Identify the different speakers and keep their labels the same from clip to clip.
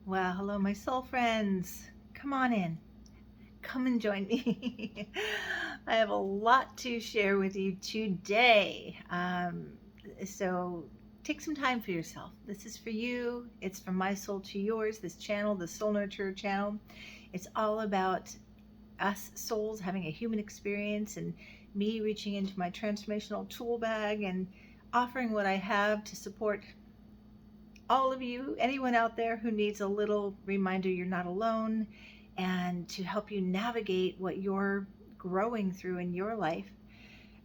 Speaker 1: Well, hello, my soul friends. Come on in. Come and join me. I have a lot to share with you today. So take some time for yourself. This is for you. It's from my soul to yours. This channel, the Soul Nurture channel, it's all about us souls having a human experience and me reaching into my transformational tool bag and offering what I have to support all of you, anyone out there who needs a little reminder you're not alone, and to help you navigate what you're growing through in your life.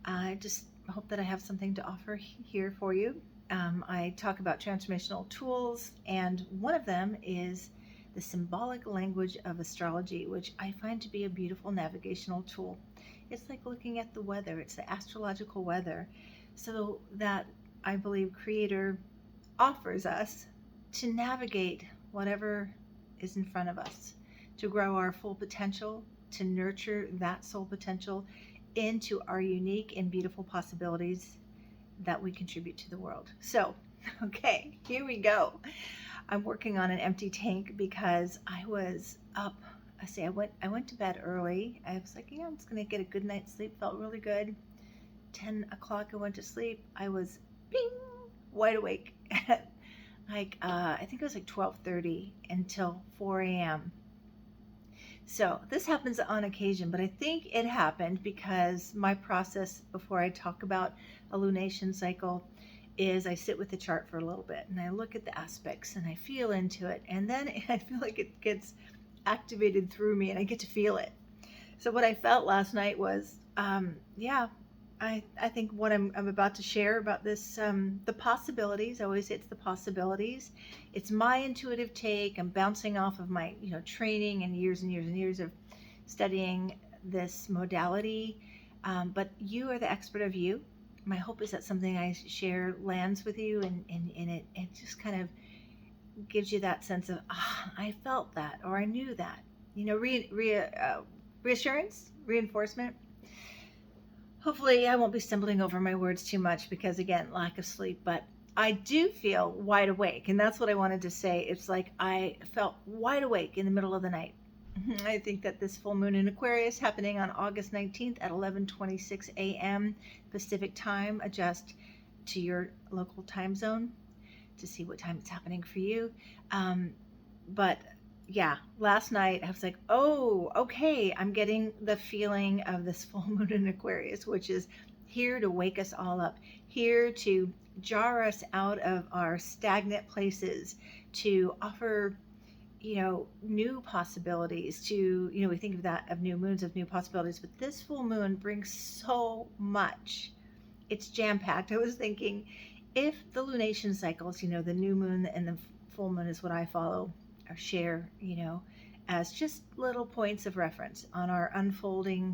Speaker 1: I just hope that I have something to offer here for you. I talk about transformational tools, and one of them is the symbolic language of astrology, which I find to be a beautiful navigational tool. It's like looking at the weather, it's the astrological weather. So that I believe Creator offers us to navigate whatever is in front of us, to grow our full potential, to nurture that soul potential into our unique and beautiful possibilities that we contribute to the world. So, okay, here we go. I'm working on an empty tank because I was up. I went to bed early. I was like, I'm just gonna get a good night's sleep. Felt really good. 10 o'clock I went to sleep. I was bing, wide awake at I think it was like 12:30 until 4 a.m. So this happens on occasion, but I think it happened because my process before I talk about a lunation cycle is I sit with the chart for a little bit and I look at the aspects and I feel into it, and then I feel like it gets activated through me and I get to feel it. So what I felt last night was, yeah, I think what I'm about to share about this, the possibilities. I always say it's the possibilities. It's my intuitive take. I'm bouncing off of my, training and years and years and years of studying this modality. But you are the expert of you. My hope is that something I share lands with you, and it just kind of gives you that sense of, I felt that, or I knew that. Reassurance, reinforcement. Hopefully, I won't be stumbling over my words too much because, again, lack of sleep. But I do feel wide awake, and that's what I wanted to say. It's like I felt wide awake in the middle of the night. I think that this full moon in Aquarius happening on August 19th at 11:26 a.m. Pacific time. Adjust to your local time zone to see what time it's happening for you. But yeah, last night I was like, oh, okay, I'm getting the feeling of this full moon in Aquarius, which is here to wake us all up, here to jar us out of our stagnant places, to offer, new possibilities, to, we think of that, of new moons, of new possibilities, but this full moon brings so much. It's jam packed. I was thinking, if the lunation cycles, the new moon and the full moon is what I follow or share, as just little points of reference on our unfolding,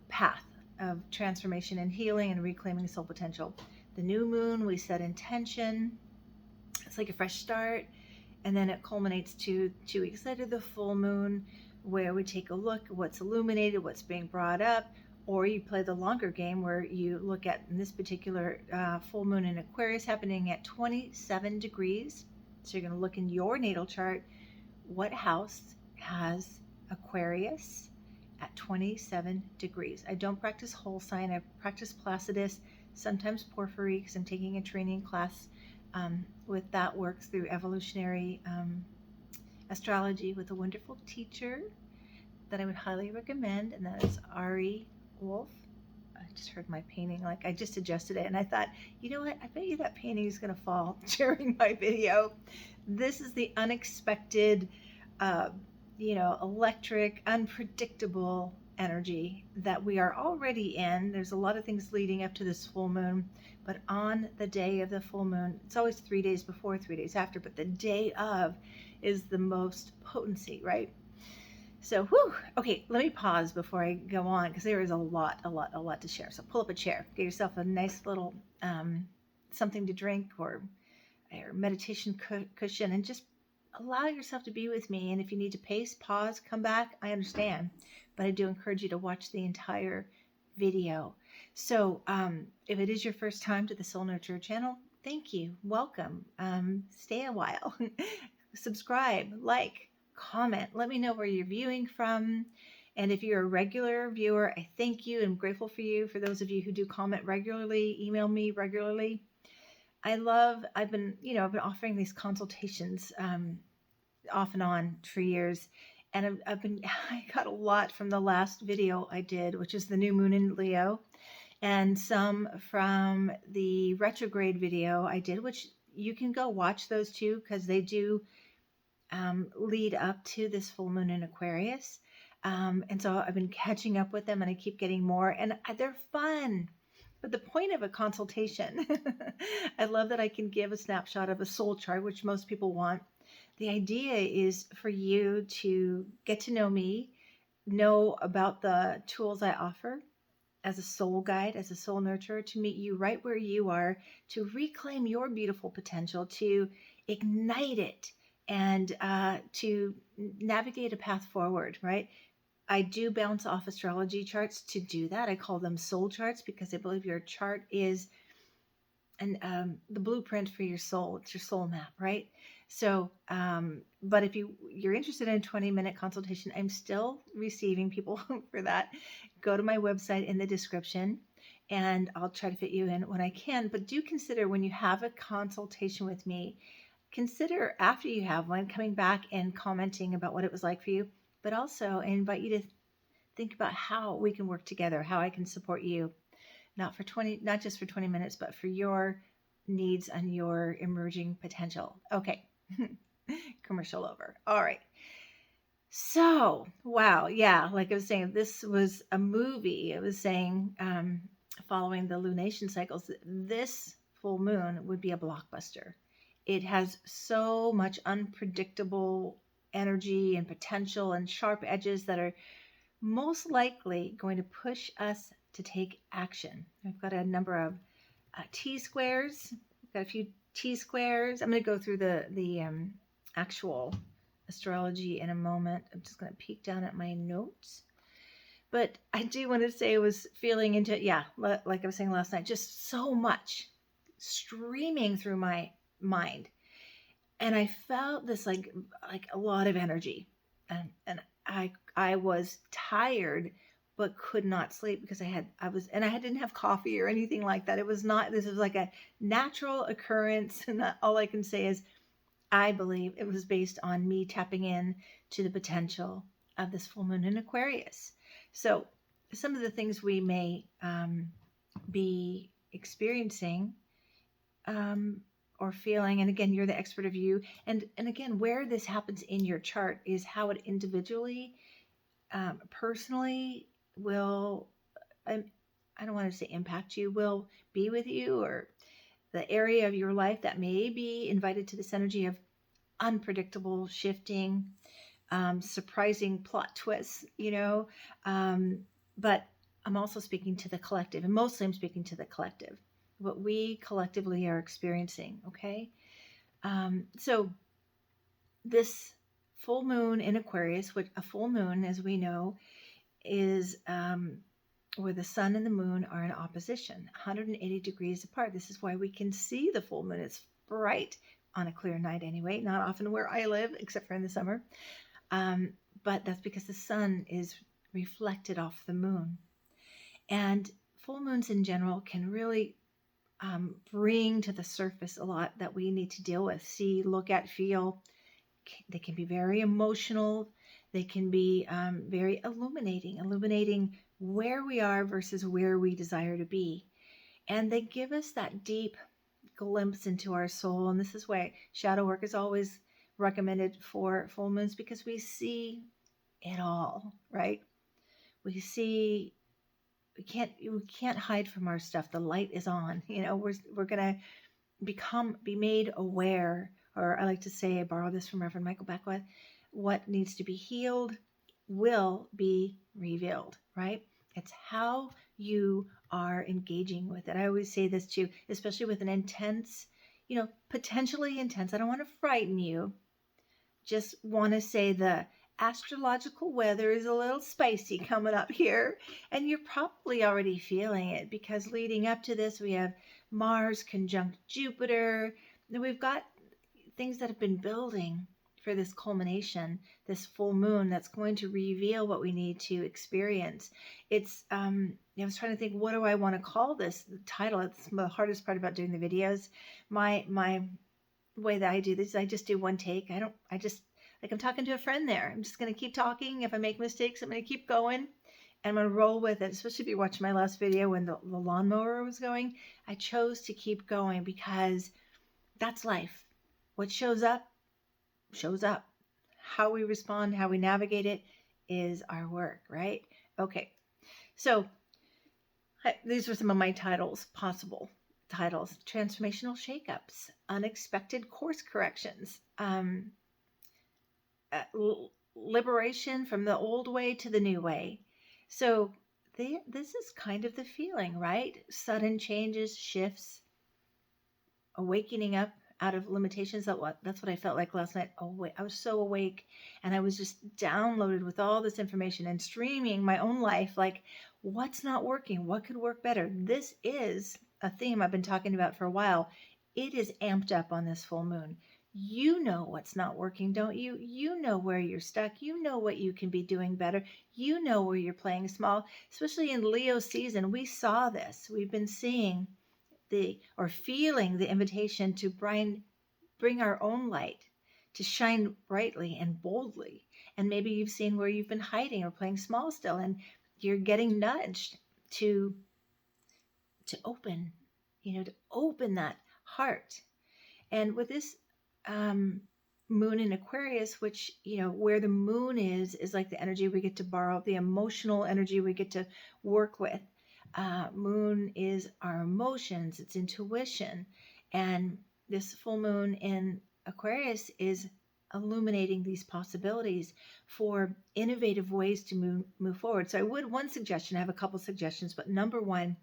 Speaker 1: path of transformation and healing and reclaiming soul potential. The new moon, we set intention. It's like a fresh start. And then it culminates to 2 weeks later, the full moon, where we take a look at what's illuminated, what's being brought up, or you play the longer game where you look at, in this particular full moon in Aquarius happening at 27 degrees. So you're going to look in your natal chart, what house has Aquarius at 27 degrees. I don't practice whole sign. I practice Placidus, sometimes Porphyry, because I'm taking a training class with that work through evolutionary astrology with a wonderful teacher that I would highly recommend, and that is Ari Wolf. I just heard my painting, like I just adjusted it, and I thought, you know what? I bet you that painting is going to fall during my video. This is the unexpected, electric, unpredictable energy that we are already in. There's a lot of things leading up to this full moon, but on the day of the full moon, it's always 3 days before, 3 days after, but the day of is the most potency, right? So, whew, okay, let me pause before I go on because there is a lot to share. So pull up a chair, get yourself a nice little something to drink or meditation cushion, and just allow yourself to be with me. And if you need to pace, pause, come back, I understand. But I do encourage you to watch the entire video. So if it is your first time to the Soul Nurture channel, thank you. Welcome. Stay a while. subscribe, like, comment. Let me know where you're viewing from. And if you're a regular viewer, I thank you. I'm grateful for you. For those of you who do comment regularly, email me regularly. I've been offering these consultations off and on for years. And I got a lot from the last video I did, which is the new moon in Leo, and some from the retrograde video I did, which you can go watch those too, because they do lead up to this full moon in Aquarius. And so I've been catching up with them, and I keep getting more, and they're fun. But the point of a consultation, I love that I can give a snapshot of a soul chart, which most people want. The idea is for you to get to know me, know about the tools I offer as a soul guide, as a soul nurturer, to meet you right where you are, to reclaim your beautiful potential, to ignite it, and to navigate a path forward, right? I do bounce off astrology charts to do that. I call them soul charts because I believe your chart is the blueprint for your soul. It's your soul map, right? So, but if you're interested in a 20-minute consultation, I'm still receiving people for that. Go to my website in the description, and I'll try to fit you in when I can. But do consider, when you have a consultation with me, consider after you have one coming back and commenting about what it was like for you. But also, I invite you to think about how we can work together, how I can support you, not just for 20 minutes, but for your needs and your emerging potential. Okay. Commercial over. All right. So, wow. Yeah. Like I was saying, this was a movie. I was saying, following the lunation cycles, this full moon would be a blockbuster. It has so much unpredictable energy and potential and sharp edges that are most likely going to push us to take action. I've got a number of T-squares. I've got a few T-squares. I'm going to go through the actual astrology in a moment. I'm just going to peek down at my notes. But I do want to say I was feeling into, like I was saying last night, just so much streaming through my mind. And I felt this like a lot of energy. And I was tired, but could not sleep because I didn't have coffee or anything like that. This was like a natural occurrence. And all I can say is, I believe it was based on me tapping in to the potential of this full moon in Aquarius. So some of the things we may be experiencing or feeling, and again, you're the expert of you, and again, where this happens in your chart is how it individually, personally will, I don't want to say impact you, will be with you, or the area of your life that may be invited to this energy of unpredictable shifting, surprising plot twists, but I'm also speaking to the collective, and mostly I'm speaking to the collective, what we collectively are experiencing. Okay. So this full moon in Aquarius, which a full moon, as we know, is where the sun and the moon are in opposition, 180 degrees apart. This is why we can see the full moon. It's bright on a clear night anyway, not often where I live, except for in the summer. But that's because the sun is reflected off the moon. And full moons in general can really bring to the surface a lot that we need to deal with, see, look at, feel. They can be very emotional. They can be very illuminating where we are versus where we desire to be. And they give us that deep glimpse into our soul. And this is why shadow work is always recommended for full moons, because we see it all, right? We can't hide from our stuff. The light is on. We're gonna be made aware, or I like to say, I borrow this from Reverend Michael Beckwith, what needs to be healed will be revealed, right? It's how you are engaging with it. I always say this too, especially with an intense, potentially intense. I don't want to frighten you. Just want to say the astrological weather is a little spicy coming up here, and you're probably already feeling it, because leading up to this, we have Mars conjunct Jupiter, and we've got things that have been building for this culmination, this full moon that's going to reveal what we need to experience. It's I was trying to think, what do I want to call this the title? It's the hardest part about doing the videos. My way that I do this is I just do one take. I just, like, I'm talking to a friend there. I'm just going to keep talking. If I make mistakes, I'm going to keep going. And I'm going to roll with it, especially if you watch my last video when the lawnmower was going. I chose to keep going because that's life. What shows up, shows up. How we respond, how we navigate it is our work, right? Okay. So these are some of my titles, possible titles: transformational shakeups, unexpected course corrections, liberation from the old way to the new way. So this is kind of the feeling, right? Sudden changes, shifts, awakening up out of limitations. That's what I felt like last night. Oh, I was so awake, and I was just downloaded with all this information and streaming my own life. Like, what's not working? What could work better? This is a theme I've been talking about for a while. It is amped up on this full moon. You know what's not working, don't you? You know where you're stuck. You know what you can be doing better. You know where you're playing small. Especially in Leo season, we saw this. We've been seeing or feeling the invitation to bring our own light, to shine brightly and boldly. And maybe you've seen where you've been hiding or playing small still, and you're getting nudged to open, to open that heart. And with this moon in Aquarius, which, where the moon is like the energy we get to borrow, the emotional energy we get to work with. Moon is our emotions, it's intuition. And this full moon in Aquarius is illuminating these possibilities for innovative ways to move forward. So one suggestion, I have a couple suggestions, but number one,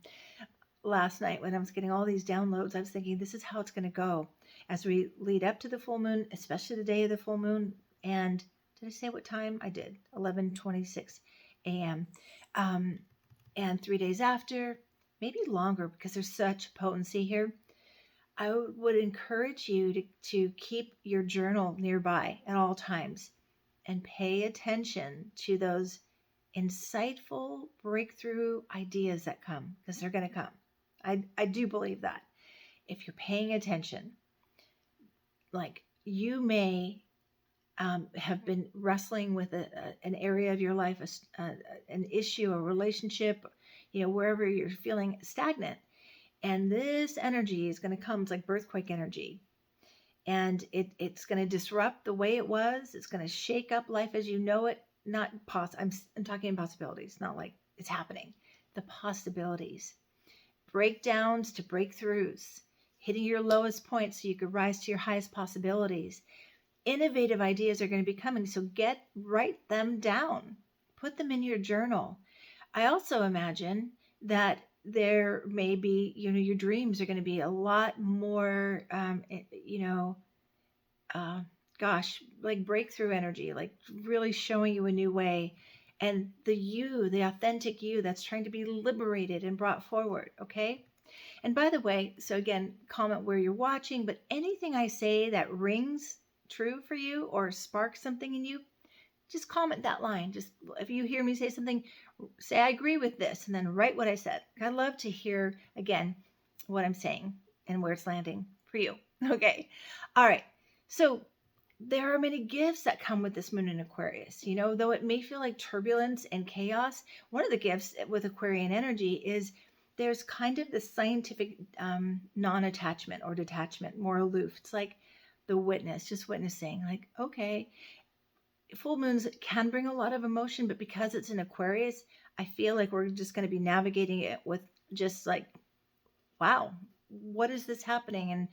Speaker 1: last night when I was getting all these downloads, I was thinking, this is how it's going to go as we lead up to the full moon, especially the day of the full moon. And did I say what time? I did. 11:26 a.m. And 3 days after, maybe longer, because there's such potency here. I would encourage you to keep your journal nearby at all times and pay attention to those insightful breakthrough ideas that come, because they're going to come. I do believe that. If you're paying attention, like, you may have been wrestling with an area of your life, an issue, a relationship, wherever you're feeling stagnant. And this energy is going to come. It's like earthquake energy. And it's going to disrupt the way it was. It's going to shake up life as you know it. I'm talking possibilities, not like it's happening. The possibilities. Breakdowns to breakthroughs. Hitting your lowest point so you could rise to your highest possibilities. Innovative ideas are going to be coming, so write them down. Put them in your journal. I also imagine that there may be, your dreams are going to be a lot more, like breakthrough energy, like really showing you a new way. And the authentic you that's trying to be liberated and brought forward, okay? And by the way, so again, comment where you're watching, but anything I say that rings true for you or sparks something in you, just comment that line. Just, if you hear me say something, say I agree with this, and then write what I said. I love to hear, again, what I'm saying and where it's landing for you. Okay. All right. So there are many gifts that come with this moon in Aquarius. Though it may feel like turbulence and chaos, one of the gifts with Aquarian energy is there's kind of the scientific non-attachment or detachment, more aloof. It's like the witness, just witnessing, like, okay. Full moons can bring a lot of emotion, but because it's in Aquarius, I feel like we're just going to be navigating it with just like, wow, what is this happening? And,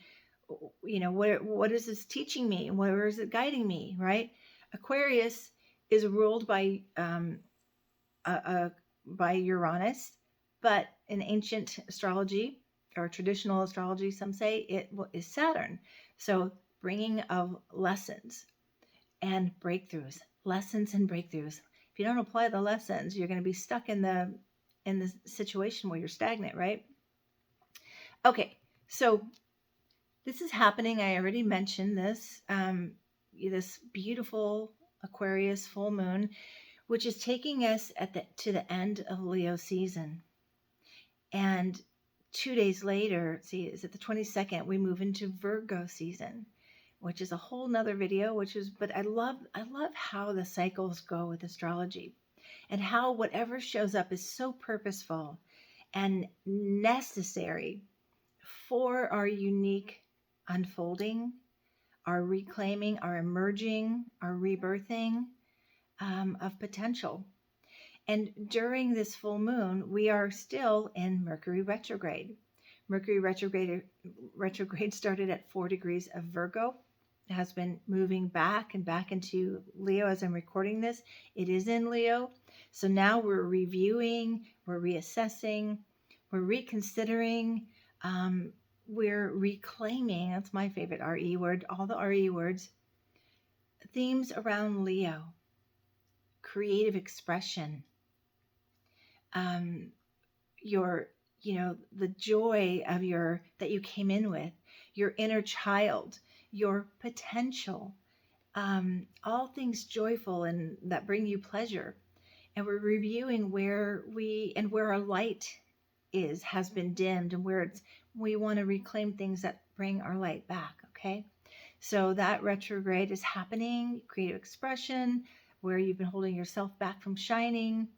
Speaker 1: what is this teaching me? And where is it guiding me, right? Aquarius is ruled by Uranus, but in ancient astrology or traditional astrology, some say it is Saturn. So bringing of lessons and breakthroughs, lessons and breakthroughs. If you don't apply the lessons, you're going to be stuck in the situation where you're stagnant, right? Okay, so this is happening. I already mentioned this. this beautiful Aquarius full moon, which is taking us to the end of Leo season. And 2 days later, see, is it the 22nd, we move into Virgo season, which is a whole nother video, but I love how the cycles go with astrology, and how whatever shows up is so purposeful and necessary for our unique unfolding, our reclaiming, our emerging, our rebirthing of potential. And during this full moon, we are still in Mercury retrograde. Mercury retrograde started at 4 degrees of Virgo. It has been moving back and back into Leo as I'm recording this. It is in Leo. So now we're reviewing, we're reassessing, we're reconsidering, we're reclaiming. That's my favorite RE word, all the RE words. Themes around Leo, creative expression, the joy of that you came in with, your inner child, your potential, all things joyful and that bring you pleasure. And we're reviewing where our light has been dimmed, and where we want to reclaim things that bring our light back. Okay. So that retrograde is happening, creative expression, where you've been holding yourself back from shining.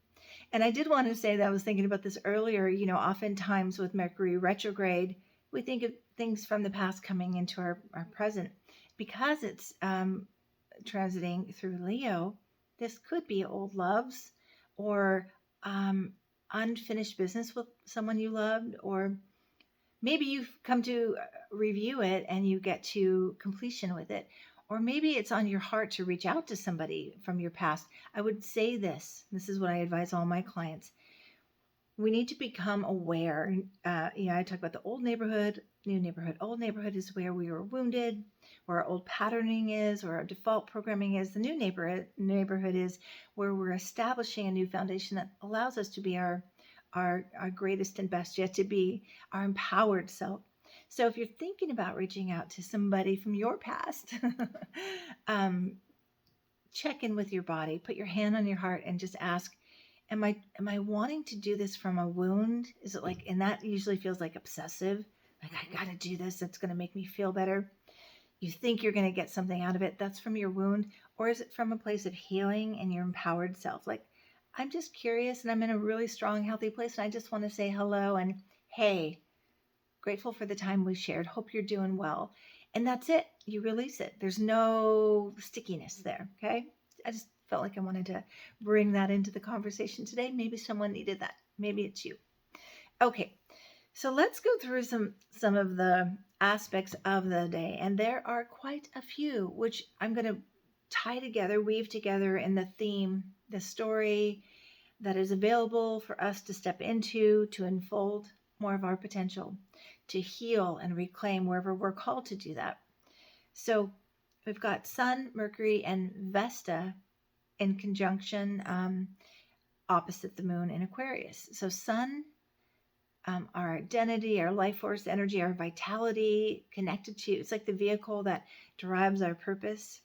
Speaker 1: And I did want to say that I was thinking about this earlier. Oftentimes with Mercury retrograde, we think of things from the past coming into our present. Because it's transiting through Leo, this could be old loves, or unfinished business with someone you loved, or maybe you've come to review it and you get to completion with it. Or maybe it's on your heart to reach out to somebody from your past. I would say this is what I advise all my clients. We need to become aware. I talk about the old neighborhood, new neighborhood. Old neighborhood is where we were wounded, where our old patterning is, where our default programming is. The new neighborhood is where we're establishing a new foundation that allows us to be our greatest and best yet to be, our empowered self. So if you're thinking about reaching out to somebody from your past, check in with your body, put your hand on your heart, and just ask, am I wanting to do this from a wound? Is it like, and that usually feels like obsessive, like I got to do this, that's going to make me feel better. You think you're going to get something out of it, that's from your wound. Or is it from a place of healing and your empowered self? Like, I'm just curious and I'm in a really strong, healthy place, and I just want to say hello and hey, grateful for the time we shared. Hope you're doing well. And that's it. You release it. There's no stickiness there. Okay. I just felt like I wanted to bring that into the conversation today. Maybe someone needed that. Maybe it's you. Okay. So let's go through some of the aspects of the day. And there are quite a few, which I'm going to weave together in the theme, the story that is available for us to step into, to unfold more of our potential, to heal and reclaim wherever we're called to do that. So we've got Sun, Mercury, and Vesta in conjunction opposite the moon in Aquarius. So Sun, our identity, our life force energy, our vitality, connected to, it's like the vehicle that drives our purpose.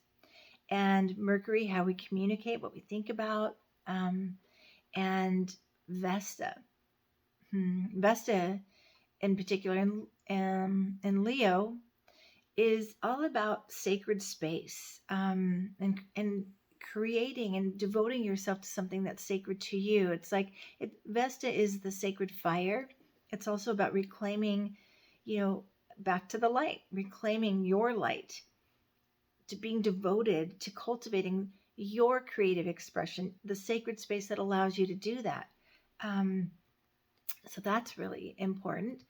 Speaker 1: And Mercury, how we communicate, what we think about. And Vesta. Vesta in particular in Leo is all about sacred space, and creating and devoting yourself to something that's sacred to you. It's like Vesta is the sacred fire. It's also about reclaiming, back to the light, reclaiming your light, to being devoted to cultivating your creative expression, the sacred space that allows you to do that. So that's really important.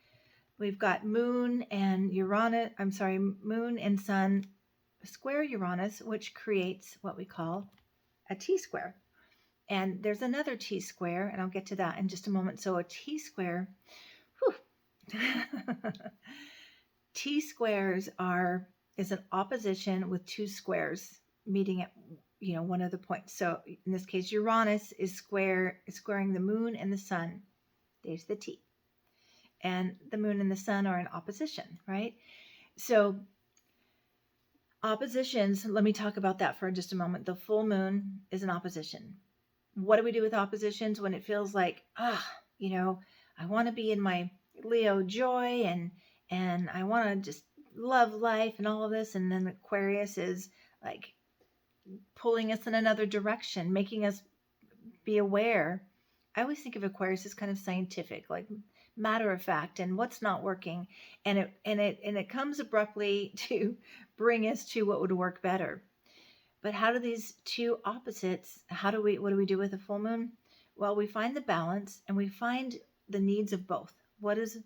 Speaker 1: We've got Moon and Sun square Uranus, which creates what we call a T-square. And there's another T-square, and I'll get to that in just a moment. So a T-square, T-squares is an opposition with two squares meeting at one of the points. So in this case, Uranus is squaring the moon and the sun. There's the T. And the moon and the sun are in opposition, right? So Oppositions, let me talk about that for just a moment. The full moon is an opposition. What do we do with oppositions when it feels like, I want to be in my Leo joy and I want to just love life and all of this, and then Aquarius is like pulling us in another direction, making us be aware. I always think of Aquarius as kind of scientific, like matter of fact, and what's not working, and it comes abruptly to bring us to what would work better. But how do these two opposites? What do we do with a full moon? Well, we find the balance and we find the needs of both. What does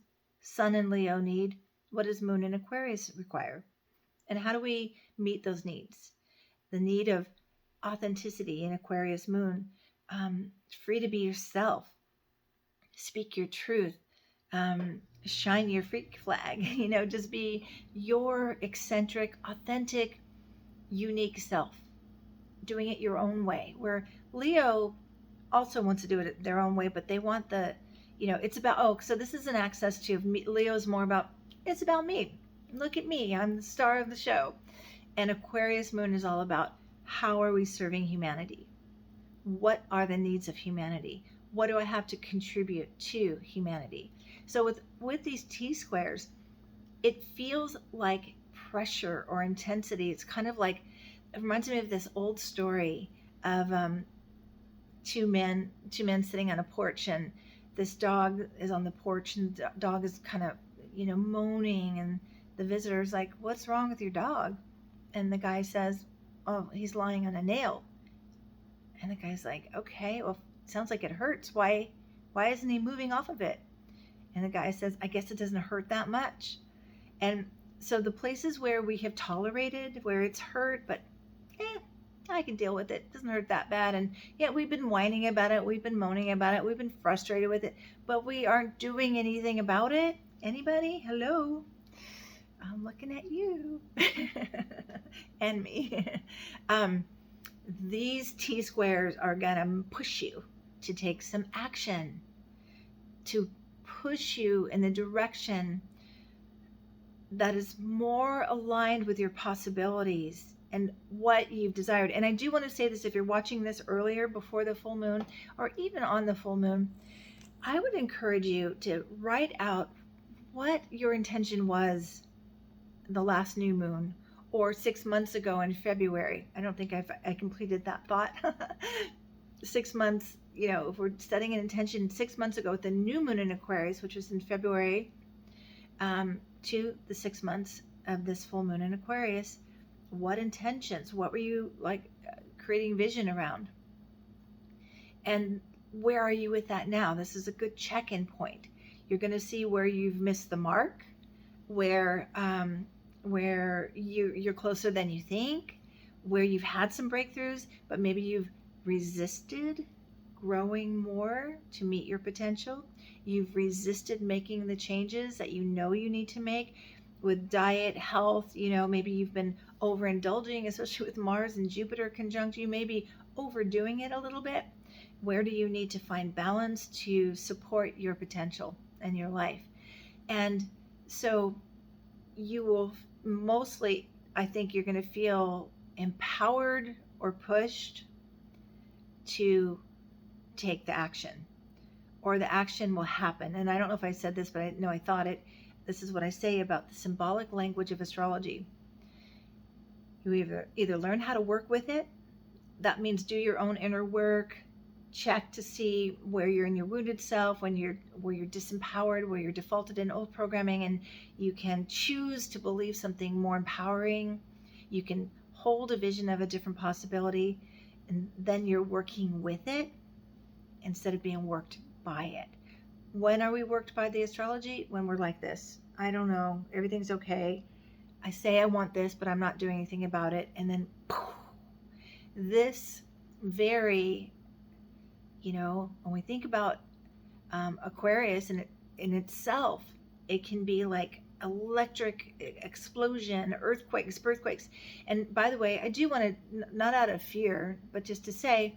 Speaker 1: Sun and Leo need? What does Moon and Aquarius require? And how do we meet those needs? The need of authenticity in Aquarius Moon, free to be yourself, speak your truth, shine your freak flag, just be your eccentric, authentic, unique self, doing it your own way. Where Leo also wants to do it their own way, but they want it's about, so this is an access to me. Leo's more about, it's about me. Look at me. I'm the star of the show. And Aquarius Moon is all about, how are we serving humanity? What are the needs of humanity? What do I have to contribute to humanity? So with these T-squares, it feels like pressure or intensity. It's kind of like, it reminds me of this old story of two men sitting on a porch, and this dog is on the porch, and the dog is kind of moaning, and the visitor's like, what's wrong with your dog? And the guy says, oh, he's lying on a nail. And the guy's like, okay, well, sounds like it hurts. Why isn't he moving off of it? And the guy says, I guess it doesn't hurt that much. And so the places where we have tolerated, where it's hurt, but I can deal with it. It doesn't hurt that bad. And yeah, we've been whining about it. We've been moaning about it. We've been frustrated with it, but we aren't doing anything about it. Anybody? Hello? I'm looking at you and me. These T-squares are going to push you to take some action, to push you in the direction that is more aligned with your possibilities and what you've desired. And I do want to say this, if you're watching this earlier, before the full moon, or even on the full moon, I would encourage you to write out what your intention was the last new moon, or 6 months ago in February. I don't think I completed that thought. 6 months, if we're setting an intention 6 months ago with the new moon in Aquarius, which was in February, to the 6 months of this full moon in Aquarius, what intentions, what were you creating vision around? And where are you with that now? This is a good check-in point. You're going to see where you've missed the mark, where you're closer than you think, where you've had some breakthroughs, but maybe you've resisted growing more to meet your potential. You've resisted making the changes that you need to make with diet, health. Maybe you've been overindulging, especially with Mars and Jupiter conjunct. You may be overdoing it a little bit. Where do you need to find balance to support your potential and your life? And so you will mostly, I think you're going to feel empowered or pushed to take the action, or the action will happen. And I don't know if I said this, but I know I thought it. This is what I say about the symbolic language of astrology. You either learn how to work with it. That means do your own inner work, check to see where you're in your wounded self, where you're disempowered, where you're defaulted in old programming, and you can choose to believe something more empowering. You can hold a vision of a different possibility, and then you're working with it instead of being worked by it. When are we worked by the astrology? When we're like this. I don't know. Everything's okay. I say I want this, but I'm not doing anything about it. And then poof, this very, when we think about Aquarius in itself, it can be like electric explosion, earthquakes. And by the way, I do want to, not out of fear, but just to say,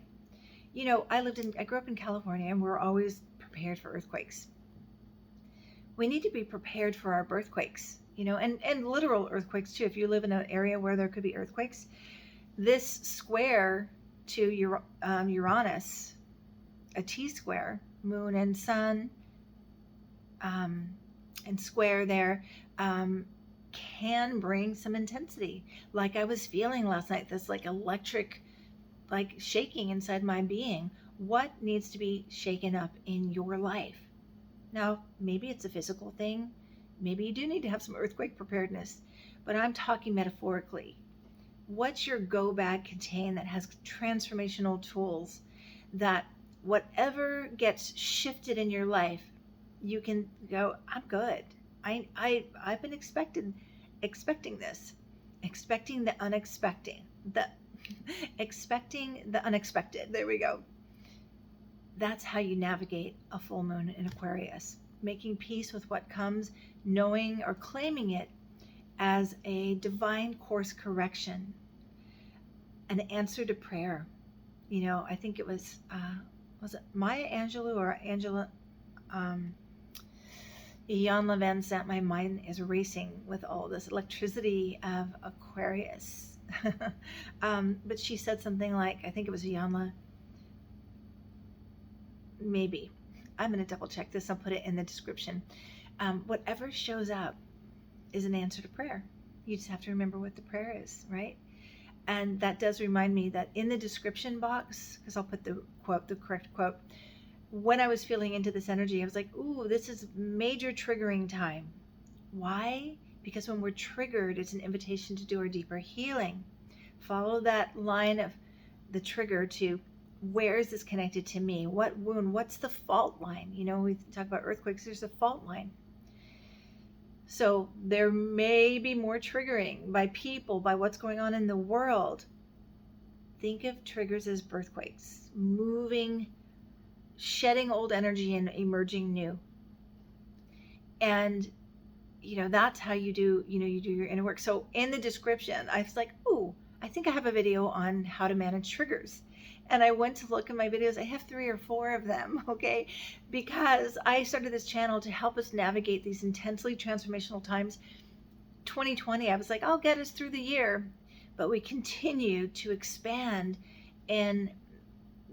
Speaker 1: I grew up in California, and we're always prepared for earthquakes. We need to be prepared for our birthquakes. and literal earthquakes too. If you live in an area where there could be earthquakes, this square to Uranus, a T square, moon and sun, and square there, can bring some intensity. Like I was feeling last night, this like electric, like shaking inside my being. What needs to be shaken up in your life? Now, maybe it's a physical thing. Maybe you do need to have some earthquake preparedness, but I'm talking metaphorically. What's your go bag contain that has transformational tools that whatever gets shifted in your life, you can go, I'm good. I've been expecting this, expecting the unexpected, expecting the unexpected. There we go. That's how you navigate a full moon in Aquarius, making peace with what comes, knowing or claiming it as a divine course correction, an answer to prayer. I think it was it Maya Angelou or Angela? Jan Levin sent, my mind is racing with all this electricity of Aquarius. But she said something like, I think it was Jan, maybe. I'm going to double check this. I'll put it in the description. Whatever shows up is an answer to prayer. You just have to remember what the prayer is, right? And that does remind me that in the description box, because I'll put the correct quote, when I was feeling into this energy, I was like, ooh, this is major triggering time. Why? Because when we're triggered, it's an invitation to do our deeper healing. Follow that line of the trigger to, where is this connected to me? What wound? What's the fault line? We talk about earthquakes, there's a fault line. So there may be more triggering by people, by what's going on in the world. Think of triggers as birthquakes, moving, shedding old energy and emerging new. And that's how you do your inner work. So in the description, I was like, ooh, I think I have a video on how to manage triggers. And I went to look at my videos. I have 3 or 4 of them, okay? Because I started this channel to help us navigate these intensely transformational times. 2020, I was like, I'll get us through the year. But we continue to expand in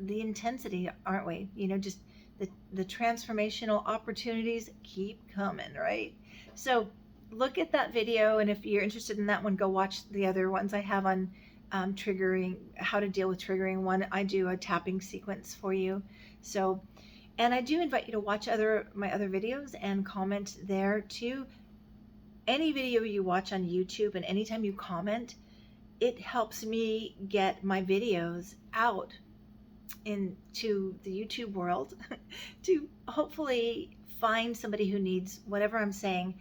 Speaker 1: the intensity, aren't we? Just the transformational opportunities keep coming, right? So look at that video, and if you're interested in that one, go watch the other ones I have on triggering, how to deal with triggering. One, I do a tapping sequence for you. So, and I do invite you to watch my other videos and comment there too. Any video you watch on YouTube, and anytime you comment, it helps me get my videos out into the YouTube world to hopefully find somebody who needs whatever I'm saying.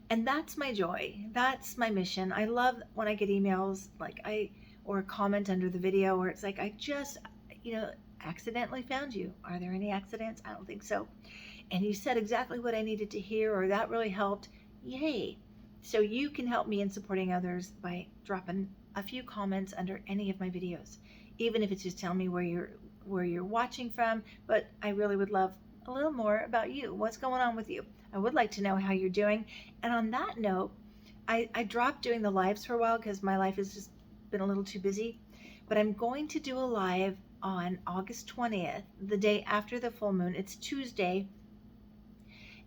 Speaker 1: And that's my joy. That's my mission. I love when I get emails or a comment under the video where it's like, I just, accidentally found you. Are there any accidents? I don't think so. And you said exactly what I needed to hear, or that really helped. Yay. So you can help me in supporting others by dropping a few comments under any of my videos, even if it's just telling me where you're watching from. But I really would love a little more about you. What's going on with you? I would like to know how you're doing. And on that note, I dropped doing the lives for a while because my life has just been a little too busy. But I'm going to do a live on August 20th, the day after the full moon. It's Tuesday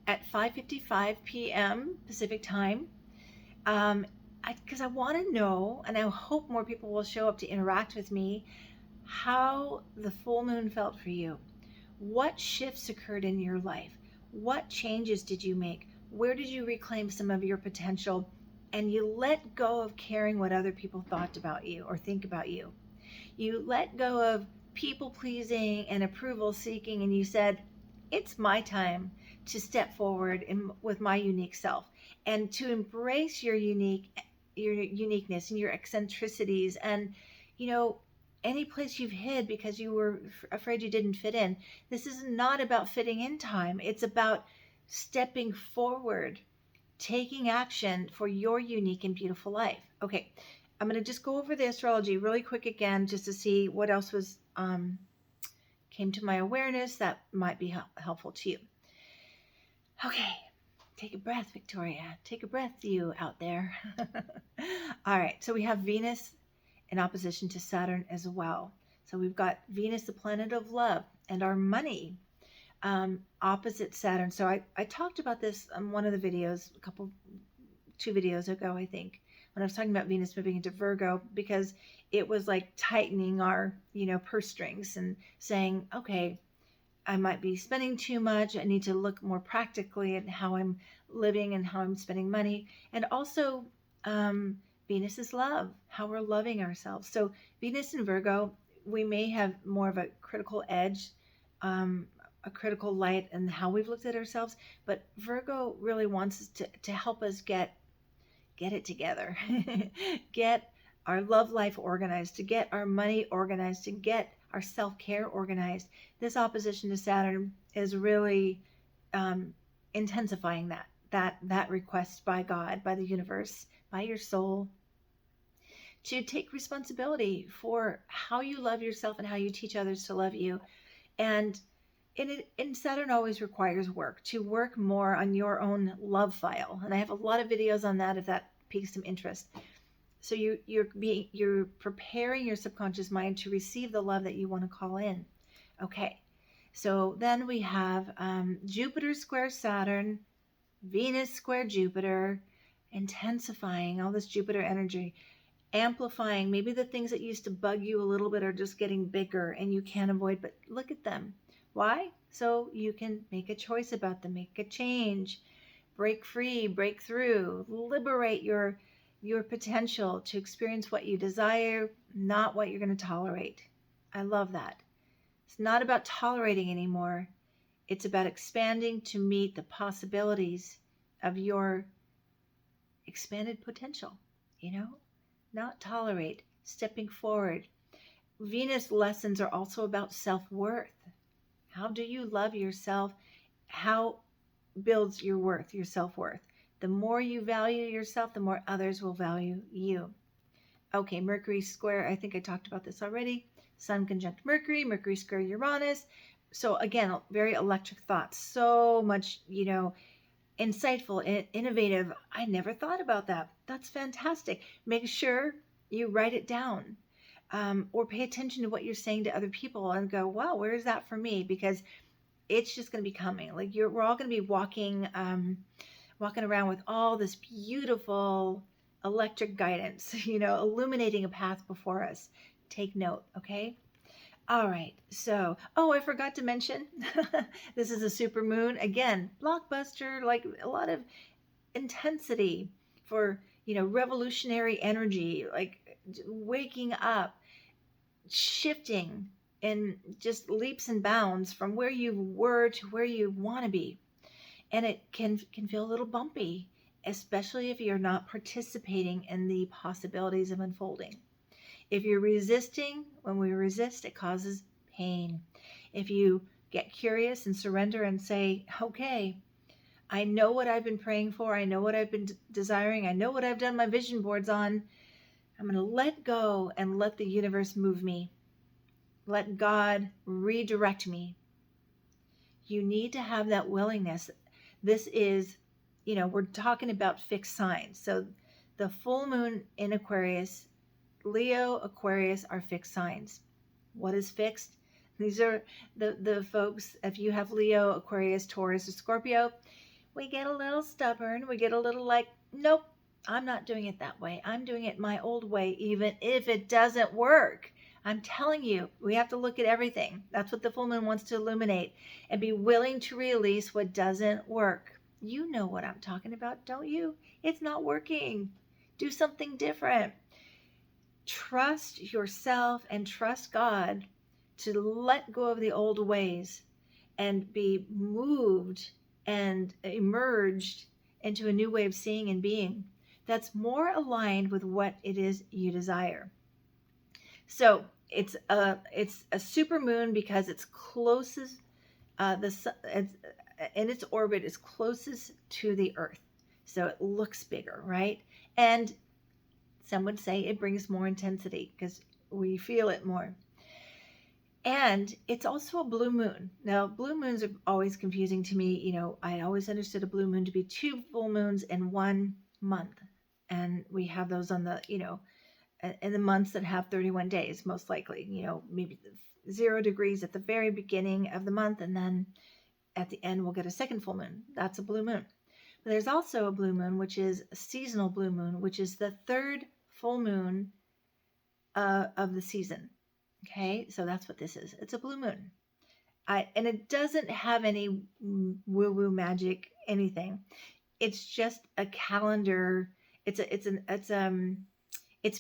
Speaker 1: at 5:55 p.m. Pacific time. Because I want to know, and I hope more people will show up to interact with me, how the full moon felt for you. What shifts occurred in your life? What changes did you make? Where did you reclaim some of your potential? And you let go of caring what other people thought about you or think about you. You let go of people pleasing and approval seeking, and you said, it's my time to step forward with my unique self and to embrace your uniqueness and your eccentricities, and any place you've hid because you were afraid you didn't fit in. This is not about fitting in time. It's about stepping forward, taking action for your unique and beautiful life. Okay, I'm going to just go over the astrology really quick again, just to see what else was came to my awareness that might be helpful to you. Okay, Take a breath, Victoria. Take a breath, you out there. All right, so we have Venus in opposition to Saturn as well. So we've got Venus, the planet of love, and our money, opposite Saturn. So I talked about this on one of the videos, 2 videos ago, I think, when I was talking about Venus moving into Virgo, because it was like tightening our, purse strings and saying, okay, I might be spending too much. I need to look more practically at how I'm living and how I'm spending money. And also, Venus is love, how we're loving ourselves. So Venus in Virgo, we may have more of a critical edge, a critical light in how we've looked at ourselves. But Virgo really wants us to help us get it together, get our love life organized, to get our money organized, to get our self-care organized. This opposition to Saturn is really intensifying that request by God, by the universe, by your soul, to take responsibility for how you love yourself and how you teach others to love you. And Saturn always requires work, to work more on your own love file. And I have a lot of videos on that if that piques some interest. So you're preparing your subconscious mind to receive the love that you want to call in. Okay, so then we have Jupiter square Saturn, Venus square Jupiter, intensifying all this Jupiter energy, amplifying maybe the things that used to bug you a little bit are just getting bigger and you can't avoid, but look at them. Why? So you can make a choice about them, make a change, break free, break through, liberate your potential to experience what you desire, not what you're going to tolerate. I love that. It's not about tolerating anymore. It's about expanding to meet the possibilities of your expanded potential, not tolerate, stepping forward. Venus lessons are also about self-worth. How do you love yourself? How builds your worth, your self-worth? The more you value yourself, the more others will value you. Okay, Mercury square, I think I talked about this already. Sun conjunct Mercury, Mercury square Uranus. So again, very electric thoughts. So much, insightful, innovative. I never thought about that. That's fantastic. Make sure you write it down, or pay attention to what you're saying to other people and go, wow, where is that for me? Because it's just going to be coming. Like we're all going to be walking around with all this beautiful electric guidance, illuminating a path before us. Take note, okay? All right, so, I forgot to mention, this is a super moon. Again, Blockbuster, like a lot of intensity for, revolutionary energy, like waking up, shifting in just leaps and bounds from where you were to where you want to be. And it can feel a little bumpy, especially if you're not participating in the possibilities of unfolding. If you're resisting, when we resist, it causes pain. If you get curious and surrender and say, okay, I know what I've been praying for. I know what I've been desiring. I know what I've done my vision boards on. I'm going to let go and let the universe move me. Let God redirect me. You need to have that willingness. This is, we're talking about fixed signs. So the full moon in Aquarius, Leo, Aquarius are fixed signs. What is fixed? These are the folks, if you have Leo, Aquarius, Taurus, or Scorpio, we get a little stubborn. We get a little like, nope, I'm not doing it that way. I'm doing it my old way, even if it doesn't work. I'm telling you, we have to look at everything. That's what the full moon wants to illuminate, and be willing to release what doesn't work. You know what I'm talking about, don't you? It's not working. Do something different. Trust yourself and trust God to let go of the old ways and be moved and emerged into a new way of seeing and being that's more aligned with what it is you desire. So it's a super moon because it's closest, in its orbit is closest to the Earth. So it looks bigger, right? And some would say it brings more intensity because we feel it more. And it's also a blue moon. Now, blue moons are always confusing to me. I always understood a blue moon to be 2 full moons in 1 month. And we have those on the, in the months that have 31 days, most likely, maybe 0 degrees at the very beginning of the month. And then at the end, we'll get a second full moon. That's a blue moon. But there's also a blue moon, which is a seasonal blue moon, which is the third full moon of the season. Okay, so that's what this is. It's a blue moon. And it doesn't have any woo-woo magic, anything. It's just a calendar. It's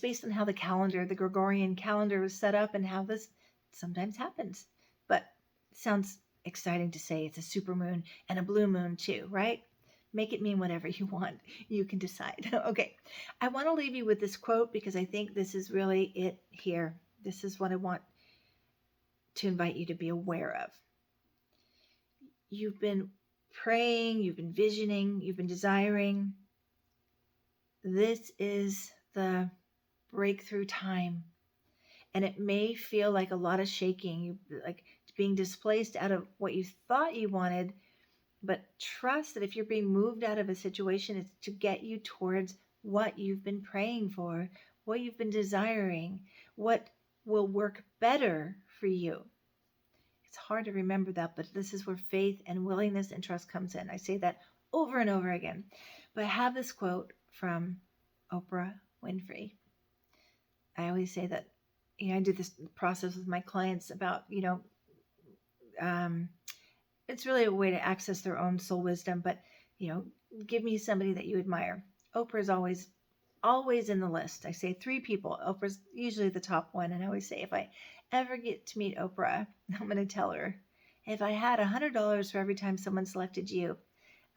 Speaker 1: based on how the Gregorian calendar was set up and how this sometimes happens. But it sounds exciting to say it's a supermoon and a blue moon too, right? Make it mean whatever you want. You can decide. Okay, I want to leave you with this quote because I think this is really it here. This is what I want to invite you to be aware of. You've been praying, you've been visioning, you've been desiring. This is the breakthrough time. And it may feel like a lot of shaking, like being displaced out of what you thought you wanted, but trust that if you're being moved out of a situation, it's to get you towards what you've been praying for, what you've been desiring, what will work better for you. It's hard to remember that, but this is where faith and willingness and trust comes in. I say that over and over again. But I have this quote from Oprah Winfrey. I always say that, I do this process with my clients about, it's really a way to access their own soul wisdom, but, give me somebody that you admire. Oprah is always in the list. I say 3 people. Oprah's usually the top one. And I always say, if I ever get to meet Oprah, I'm going to tell her, if I had $100 for every time someone selected you,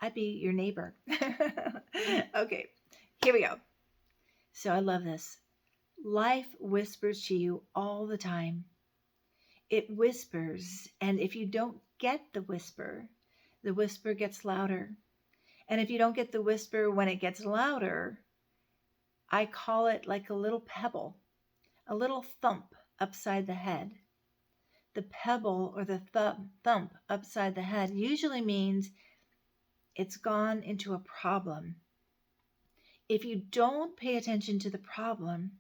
Speaker 1: I'd be your neighbor. Okay, here we go. So I love this. Life whispers to you all the time. It whispers, and if you don't get the whisper gets louder. And if you don't get the whisper when it gets louder, I call it like a little pebble, a little thump upside the head. The pebble or the thump upside the head usually means it's gone into a problem. If you don't pay attention to the problem,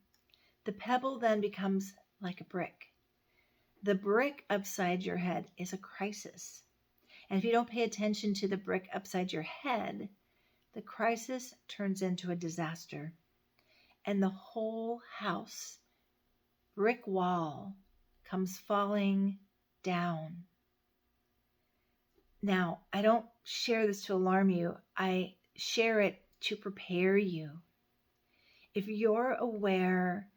Speaker 1: the pebble then becomes like a brick. The brick upside your head is a crisis. And if you don't pay attention to the brick upside your head, the crisis turns into a disaster. And the whole house, brick wall, comes falling down. Now, I don't share this to alarm you. I share it to prepare you. If you're aware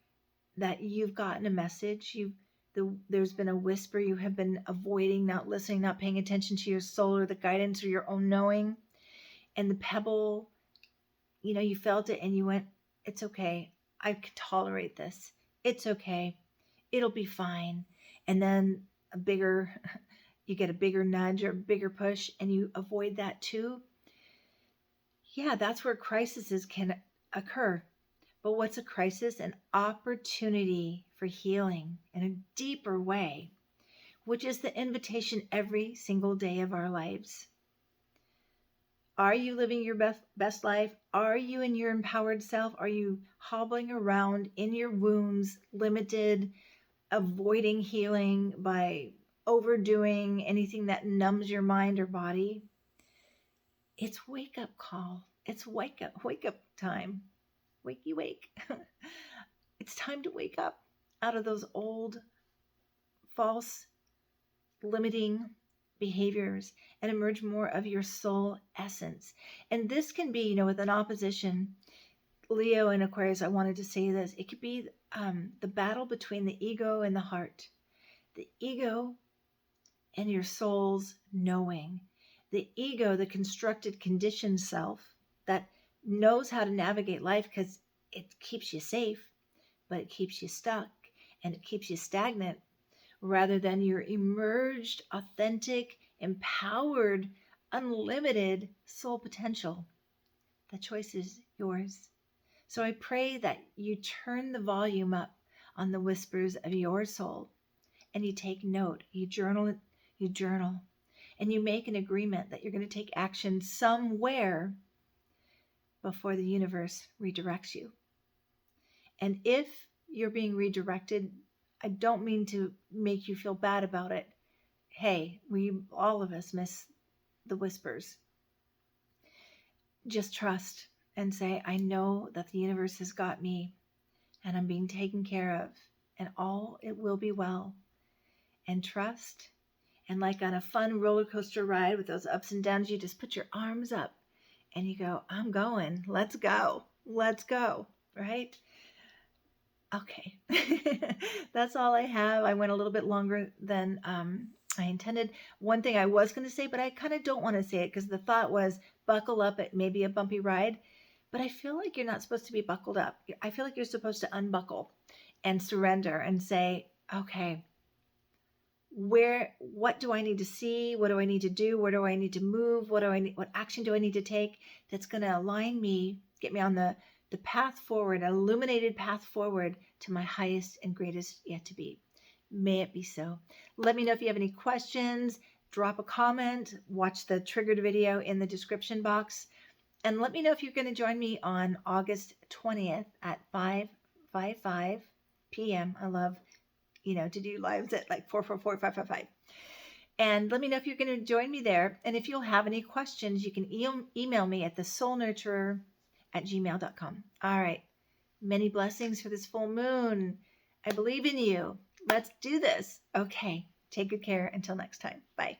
Speaker 1: that you've gotten a message, there's been a whisper you have been avoiding, not listening, not paying attention to your soul or the guidance or your own knowing, and the pebble, you felt it and you went, it's okay. I can tolerate this. It's okay. It'll be fine. And then you get a bigger nudge or a bigger push and you avoid that too. Yeah, that's where crises can occur. But what's a crisis? An opportunity for healing in a deeper way, which is the invitation every single day of our lives. Are you living your best life? Are you in your empowered self? Are you hobbling around in your wounds, limited, avoiding healing by overdoing anything that numbs your mind or body? It's wake up call. It's wake up time. Wakey wake. It's time to wake up out of those old, false, limiting behaviors and emerge more of your soul essence. And this can be, with an opposition, Leo and Aquarius, I wanted to say this. It could be the battle between the ego and the heart. The ego and your soul's knowing. The ego, the constructed, conditioned self that knows how to navigate life because it keeps you safe, but it keeps you stuck and it keeps you stagnant, rather than your emerged, authentic, empowered, unlimited soul potential. The choice is yours. So I pray that you turn the volume up on the whispers of your soul and you take note, you journal, and you make an agreement that you're going to take action somewhere before the universe redirects you. And if you're being redirected, I don't mean to make you feel bad about it. Hey, all of us miss the whispers. Just trust and say, I know that the universe has got me and I'm being taken care of, and all it will be well. And trust. And like on a fun roller coaster ride with those ups and downs, you just put your arms up and you go, I'm going. Let's go. Let's go. Right? Okay. That's all I have. I went a little bit longer than I intended. One thing I was going to say, but I kind of don't want to say it because the thought was buckle up. It may be a bumpy ride, but I feel like you're not supposed to be buckled up. I feel like you're supposed to unbuckle and surrender and say, okay, what do I need to see? What do I need to do? Where do I need to move? What action do I need to take that's going to align me, get me on the path forward, an illuminated path forward to my highest and greatest yet to be. May it be so. Let me know if you have any questions. Drop a comment. Watch the triggered video in the description box. And let me know if you're going to join me on August 20th at 5:55 p.m. I love, to do lives at like 444-555. And let me know if you're going to join me there. And if you'll have any questions, you can email me at thesoulnurturer@gmail.com. All right. Many blessings for this full moon. I believe in you. Let's do this. Okay. Take good care. Until next time. Bye.